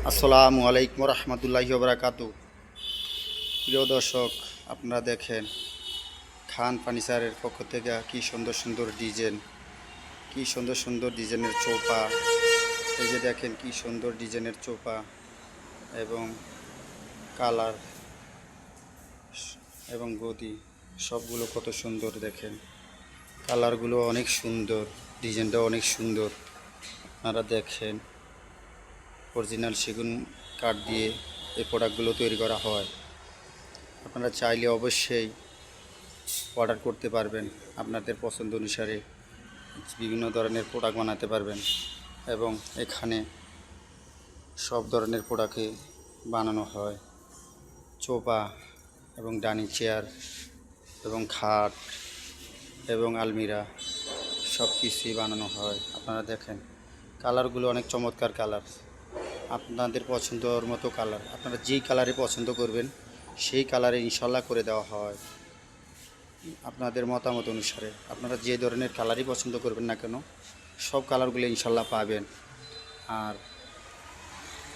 আসসালামু আলাইকুম রহমতুল্লাহি বারাকাতু। প্রিয় দর্শক, আপনারা দেখেন খান ফার্নিচারের পক্ষ থেকে কি সুন্দর সুন্দর ডিজাইন, কি সুন্দর সুন্দর ডিজাইনের চৌপা। এই যে দেখেন কি সুন্দর ডিজাইনের চৌপা এবং কালার এবং গদি সবগুলো কত সুন্দর। দেখেন কালারগুলো অনেক সুন্দর, ডিজাইনটাও অনেক সুন্দর। আপনারা দেখেন অরিজিনাল সেগুন কাঠ দিয়ে এই প্রোডাক্টগুলো তৈরি করা হয়। আপনারা চাইলে অবশ্যই অর্ডার করতে পারবেন, আপনাদের পছন্দ অনুসারে বিভিন্ন ধরনের প্রোডাক্ট বানাতে পারবেন এবং এখানে সব ধরনের প্রোডাক্টে বানানো হয়। চোপা এবং ডাইনিং চেয়ার এবং খাট এবং আলমিরা সব কিছুই বানানো হয়। আপনারা দেখেন কালারগুলো অনেক চমৎকার কালার, আপনাদের পছন্দর মতো কালার। আপনারা যেই কালারে পছন্দ করবেন সেই কালারে ইনশাল্লাহ করে দেওয়া হয় আপনাদের মতামত অনুসারে। আপনারা যে ধরনের কালারই পছন্দ করবেন না কেন সব কালারগুলো ইনশাল্লাহ পাবেন। আর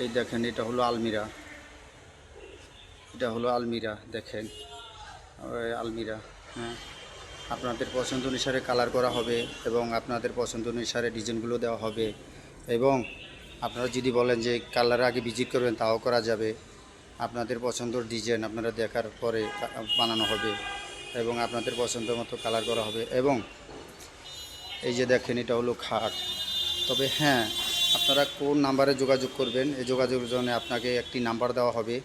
এই দেখেন এটা হলো আলমিরা, এটা হলো আলমিরা। দেখেন আলমিরা, হ্যাঁ, আপনাদের পছন্দ অনুসারে কালার করা হবে এবং আপনাদের পছন্দ অনুসারে ডিজাইনগুলো দেওয়া হবে। এবং আপনারা যদি বলেন যে কালার আগে ভিজিট করবেন তাও করা যাবে। আপনাদের পছন্দের ডিজাইন আপনারা দেখার পরে বানানো হবে এবং আপনাদের পছন্দ মতো কালার করা হবে। এবং এই যে দেখেন এটা হলো খাট। তবে হ্যাঁ, আপনারা কোন নাম্বারে যোগাযোগ করবেন, এই যোগাযোগের জন্য আপনাকে একটি নাম্বার দেওয়া হবে।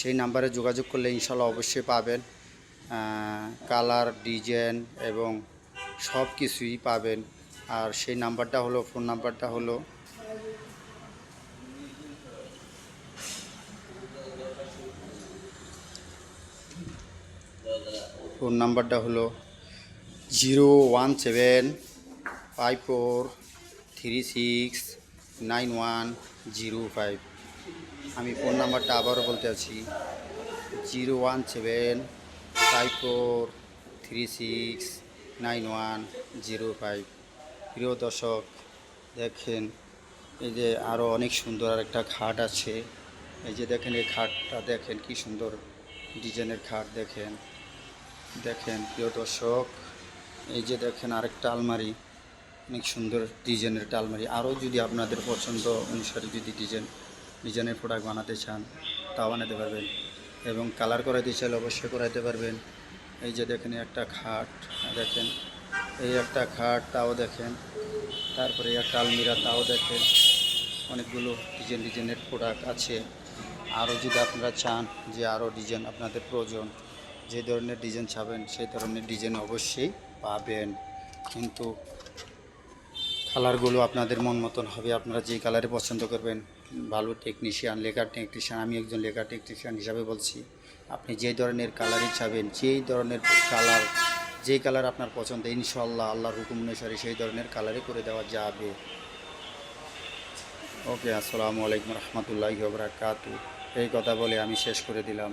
সেই নাম্বারে যোগাযোগ করলে ইনশাল্লাহ অবশ্যই পাবেন কালার, ডিজাইন এবং সব কিছুই পাবেন। আর সেই নাম্বারটা হলো, ফোন নাম্বারটা হলো ফোন নাম্বারটা হলো 01754369105। আমি ফোন নাম্বারটা আবারও বলতে আছি 01754369105। প্রিয় দর্শক, দেখেন এই যে আরও অনেক সুন্দর আরেকটা খাট আছে। এই যে দেখেন এই খাটটা দেখেন কি সুন্দর ডিজাইনের খাট। দেখেন দেখেন প্রিয় দর্শক, এই যে দেখেন আরেকটা আলমারি, অনেক সুন্দর ডিজাইনের একটা আলমারি। আরও যদি আপনাদের পছন্দ অনুসারে যদি ডিজাইনের প্রোডাক্ট বানাতে চান তাও বানাতে পারবেন এবং কালার করাইতে চাইলে অবশ্যই করাইতে পারবেন। এই যে দেখেন একটা খাট, দেখেন এই একটা খাট, তাও দেখেন। তারপরে একটা আলমিরা, তাও দেখেন। অনেকগুলো ডিজাইনের প্রোডাক্ট আছে। আরও যদি আপনারা চান যে আরও ডিজাইন আপনাদের প্রয়োজন, যে ধরনের ডিজাইন চাবেন সেই ধরনের ডিজাইন অবশ্যই পাবেন। কিন্তু কালারগুলো আপনাদের মন মতন হবে, আপনারা যেই কালারে পছন্দ করবেন। ভালো টেকনিশিয়ান, লেকার টেকনিশিয়ান, আমি একজন লেকার টেকনিশিয়ান হিসাবে বলছি, আপনি যেই ধরনের কালারই চাবেন, যেই ধরনের কালার, যেই কালার আপনার পছন্দ ইনশাল্লাহ আল্লাহর হুকুম অনুসারে সেই ধরনের কালারই করে দেওয়া যাবে। ওকে, আসসালামু আলাইকুম রহমতুল্লাহি ওয়া বারাকাতুহু। এই কথা বলে আমি শেষ করে দিলাম।